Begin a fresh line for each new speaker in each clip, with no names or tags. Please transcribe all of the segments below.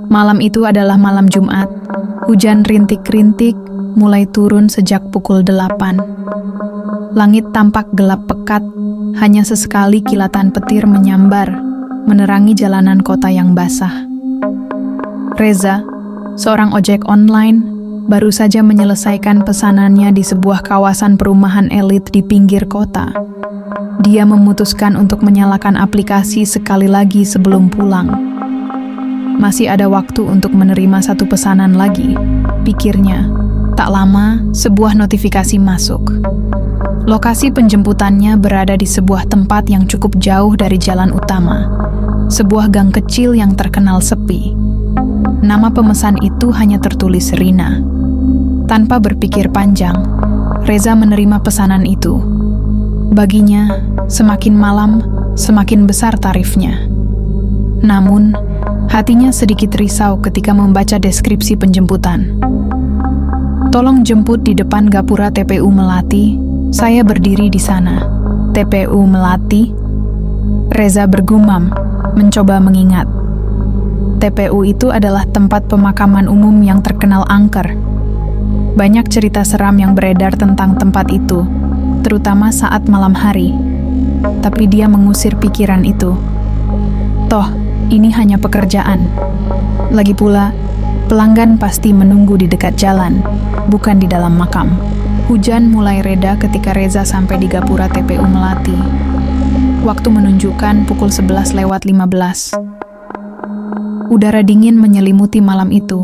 Malam itu adalah malam Jumat. Hujan rintik-rintik mulai turun sejak pukul 8. Langit tampak gelap pekat, hanya sesekali kilatan petir menyambar, menerangi jalanan kota yang basah. Reza, seorang ojek online, baru saja menyelesaikan pesanannya di sebuah kawasan perumahan elit di pinggir kota. Dia memutuskan untuk menyalakan aplikasi sekali lagi sebelum pulang. Masih ada waktu untuk menerima satu pesanan lagi, pikirnya. Tak lama, sebuah notifikasi masuk. Lokasi penjemputannya berada di sebuah tempat yang cukup jauh dari jalan utama. Sebuah gang kecil yang terkenal sepi. Nama pemesan itu hanya tertulis Rina. Tanpa berpikir panjang, Reza menerima pesanan itu. Baginya, semakin malam, semakin besar tarifnya. Namun, hatinya sedikit risau ketika membaca deskripsi penjemputan. Tolong jemput di depan gapura TPU Melati, saya berdiri di sana. TPU Melati? Reza bergumam, mencoba mengingat. TPU itu adalah tempat pemakaman umum yang terkenal angker. Banyak cerita seram yang beredar tentang tempat itu, terutama saat malam hari. Tapi dia mengusir pikiran itu. Toh, ini hanya pekerjaan. Lagi pula, pelanggan pasti menunggu di dekat jalan, bukan di dalam makam. Hujan mulai reda ketika Reza sampai di gapura TPU Melati. Waktu menunjukkan pukul 11:15. Udara dingin menyelimuti malam itu,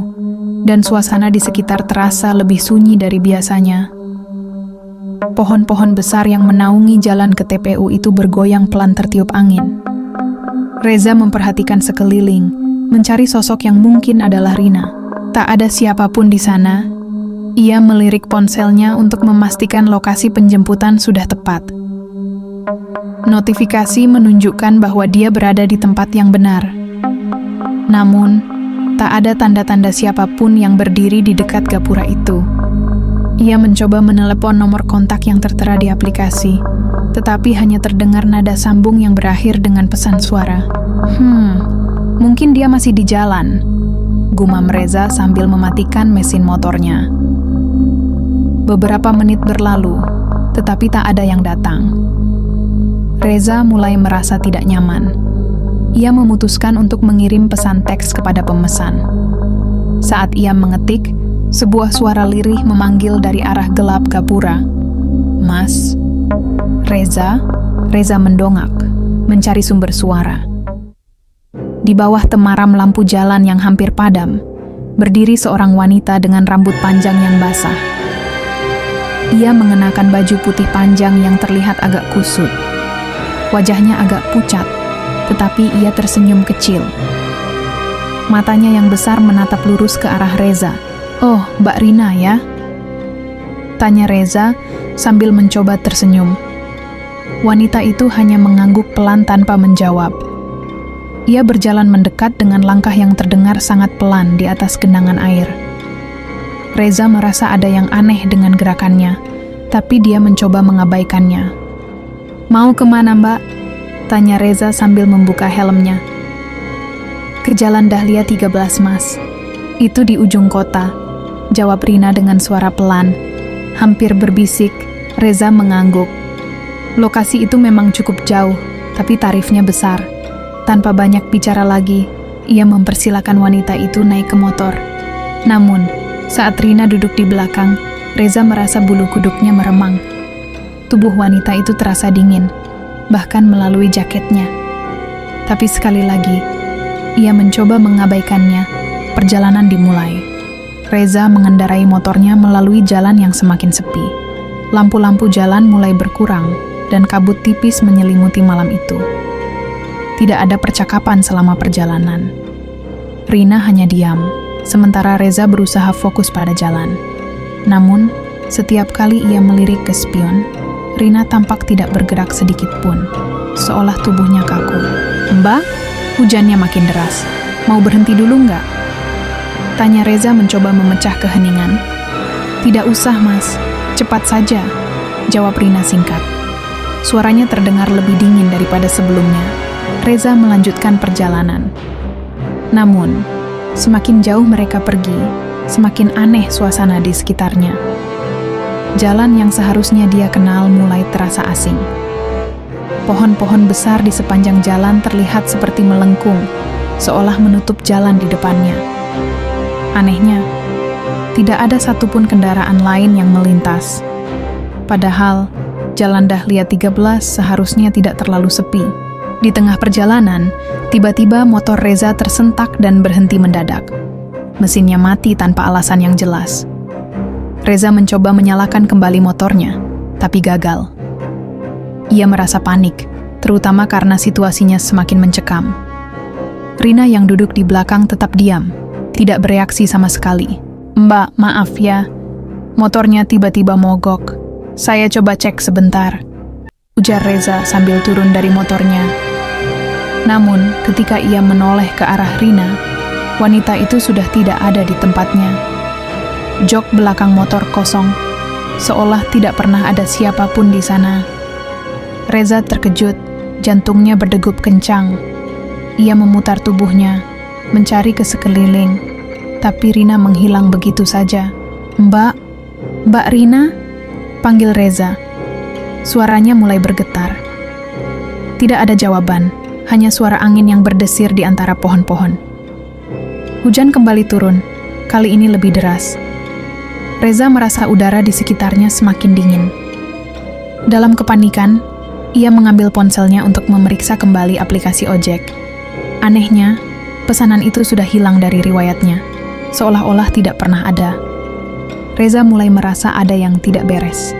dan suasana di sekitar terasa lebih sunyi dari biasanya. Pohon-pohon besar yang menaungi jalan ke TPU itu bergoyang pelan tertiup angin. Reza memperhatikan sekeliling, mencari sosok yang mungkin adalah Rina. Tak ada siapapun di sana. Ia melirik ponselnya untuk memastikan lokasi penjemputan sudah tepat. Notifikasi menunjukkan bahwa dia berada di tempat yang benar. Namun, tak ada tanda-tanda siapapun yang berdiri di dekat gapura itu. Ia mencoba menelepon nomor kontak yang tertera di aplikasi, tetapi hanya terdengar nada sambung yang berakhir dengan pesan suara. Mungkin dia masih di jalan, gumam Reza sambil mematikan mesin motornya. Beberapa menit berlalu, tetapi tak ada yang datang. Reza mulai merasa tidak nyaman. Ia memutuskan untuk mengirim pesan teks kepada pemesan. Saat ia mengetik, sebuah suara lirih memanggil dari arah gelap gapura. "Mas?" "Reza?" Reza mendongak, mencari sumber suara. Di bawah temaram lampu jalan yang hampir padam, berdiri seorang wanita dengan rambut panjang yang basah. Ia mengenakan baju putih panjang yang terlihat agak kusut. Wajahnya agak pucat, tetapi ia tersenyum kecil. Matanya yang besar menatap lurus ke arah Reza. "Oh, Mbak Rina ya?" tanya Reza sambil mencoba tersenyum. Wanita itu hanya mengangguk pelan tanpa menjawab. Ia berjalan mendekat dengan langkah yang terdengar sangat pelan di atas genangan air. Reza merasa ada yang aneh dengan gerakannya, tapi dia mencoba mengabaikannya. "Mau kemana, Mbak?" tanya Reza sambil membuka helmnya. "Ke Jalan Dahlia 13, Mas. Itu di ujung kota," jawab Rina dengan suara pelan. Hampir berbisik, Reza mengangguk. Lokasi itu memang cukup jauh, tapi tarifnya besar. Tanpa banyak bicara lagi, ia mempersilakan wanita itu naik ke motor. Namun, saat Rina duduk di belakang, Reza merasa bulu kuduknya meremang. Tubuh wanita itu terasa dingin, bahkan melalui jaketnya. Tapi sekali lagi, ia mencoba mengabaikannya. Perjalanan dimulai. Reza mengendarai motornya melalui jalan yang semakin sepi. Lampu-lampu jalan mulai berkurang, dan kabut tipis menyelimuti malam itu. Tidak ada percakapan selama perjalanan. Rina hanya diam, sementara Reza berusaha fokus pada jalan. Namun, setiap kali ia melirik ke spion, Rina tampak tidak bergerak sedikit pun, seolah tubuhnya kaku. "Mbak?" Hujannya makin deras. "Mau berhenti dulu nggak?" tanya Reza mencoba memecah keheningan. "Tidak usah, Mas. Cepat saja," jawab Rina singkat. Suaranya terdengar lebih dingin daripada sebelumnya. Reza melanjutkan perjalanan. Namun, semakin jauh mereka pergi, semakin aneh suasana di sekitarnya. Jalan yang seharusnya dia kenal mulai terasa asing. Pohon-pohon besar di sepanjang jalan terlihat seperti melengkung, seolah menutup jalan di depannya. Anehnya, tidak ada satupun kendaraan lain yang melintas. Padahal, Jalan Dahlia 13 seharusnya tidak terlalu sepi. Di tengah perjalanan, tiba-tiba motor Reza tersentak dan berhenti mendadak. Mesinnya mati tanpa alasan yang jelas. Reza mencoba menyalakan kembali motornya, tapi gagal. Ia merasa panik, terutama karena situasinya semakin mencekam. Rina yang duduk di belakang tetap diam, tidak bereaksi sama sekali. "Mbak, maaf ya, motornya tiba-tiba mogok. Saya coba cek sebentar," ujar Reza sambil turun dari motornya. Namun, ketika ia menoleh ke arah Rina, wanita itu sudah tidak ada di tempatnya. Jok belakang motor kosong, seolah tidak pernah ada siapapun di sana. Reza terkejut, jantungnya berdegup kencang. Ia memutar tubuhnya, mencari ke sekeliling, tapi Rina menghilang begitu saja. Mbak Rina?" panggil Reza. Suaranya mulai bergetar. Tidak ada jawaban, hanya suara angin yang berdesir di antara pohon-pohon. Hujan kembali turun, kali ini lebih deras. Reza merasa udara di sekitarnya semakin dingin. Dalam kepanikan, ia mengambil ponselnya untuk memeriksa kembali aplikasi ojek. Anehnya, pesanan itu sudah hilang dari riwayatnya, seolah-olah tidak pernah ada. Reza mulai merasa ada yang tidak beres.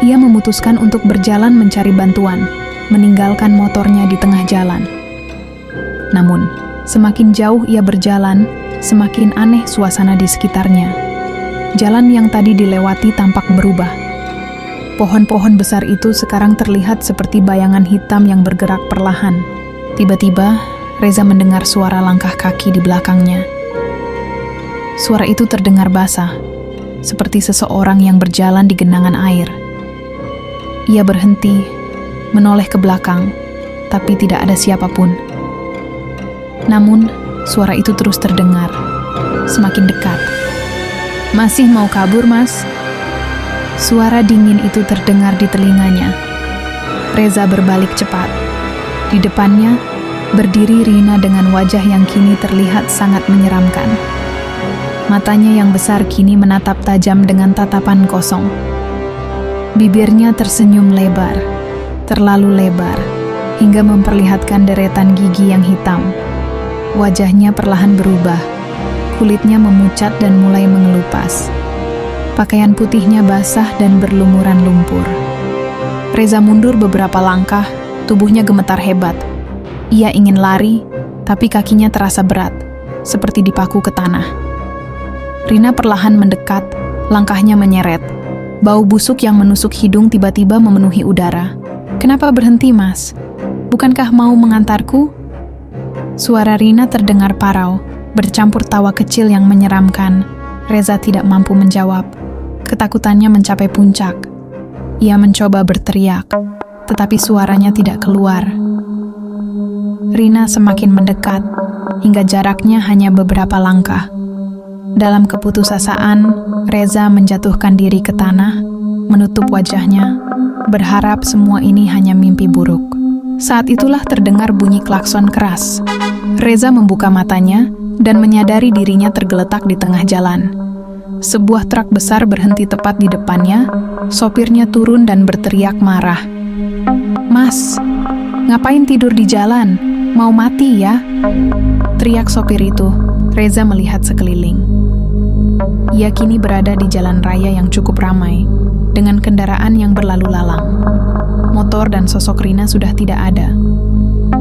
Ia memutuskan untuk berjalan mencari bantuan, meninggalkan motornya di tengah jalan. Namun, semakin jauh ia berjalan, semakin aneh suasana di sekitarnya. Jalan yang tadi dilewati tampak berubah. Pohon-pohon besar itu sekarang terlihat seperti bayangan hitam yang bergerak perlahan. Tiba-tiba, Reza mendengar suara langkah kaki di belakangnya. Suara itu terdengar basah, seperti seseorang yang berjalan di genangan air. Ia berhenti, menoleh ke belakang, tapi tidak ada siapapun. Namun, suara itu terus terdengar, semakin dekat. "Masih mau kabur, Mas?" Suara dingin itu terdengar di telinganya. Reza berbalik cepat. Di depannya, berdiri Rina dengan wajah yang kini terlihat sangat menyeramkan. Matanya yang besar kini menatap tajam dengan tatapan kosong. Bibirnya tersenyum lebar, terlalu lebar, hingga memperlihatkan deretan gigi yang hitam. Wajahnya perlahan berubah, kulitnya memucat dan mulai mengelupas. Pakaian putihnya basah dan berlumuran lumpur. Reza mundur beberapa langkah, tubuhnya gemetar hebat. Ia ingin lari, tapi kakinya terasa berat, seperti dipaku ke tanah. Rina perlahan mendekat, langkahnya menyeret. Bau busuk yang menusuk hidung tiba-tiba memenuhi udara. "Kenapa berhenti, Mas? Bukankah mau mengantarku?" Suara Rina terdengar parau, bercampur tawa kecil yang menyeramkan. Reza tidak mampu menjawab. Ketakutannya mencapai puncak. Ia mencoba berteriak, tetapi suaranya tidak keluar. Rina semakin mendekat, hingga jaraknya hanya beberapa langkah. Dalam keputusasaan, Reza menjatuhkan diri ke tanah, menutup wajahnya, berharap semua ini hanya mimpi buruk. Saat itulah terdengar bunyi klakson keras. Reza membuka matanya dan menyadari dirinya tergeletak di tengah jalan. Sebuah truk besar berhenti tepat di depannya, sopirnya turun dan berteriak marah. "Mas, ngapain tidur di jalan? Mau mati ya?" teriak sopir itu. Reza melihat sekeliling. Ia kini berada di jalan raya yang cukup ramai, dengan kendaraan yang berlalu lalang. Motor dan sosok Rina sudah tidak ada.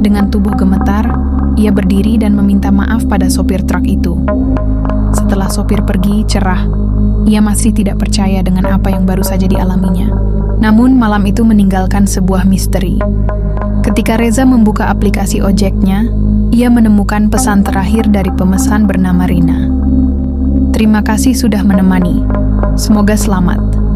Dengan tubuh gemetar, ia berdiri dan meminta maaf pada sopir truk itu. Setelah sopir pergi cerah, ia masih tidak percaya dengan apa yang baru saja dialaminya. Namun malam itu meninggalkan sebuah misteri. Ketika Reza membuka aplikasi ojeknya, ia menemukan pesan terakhir dari pemesan bernama Rina. "Terima kasih sudah menemani. Semoga selamat."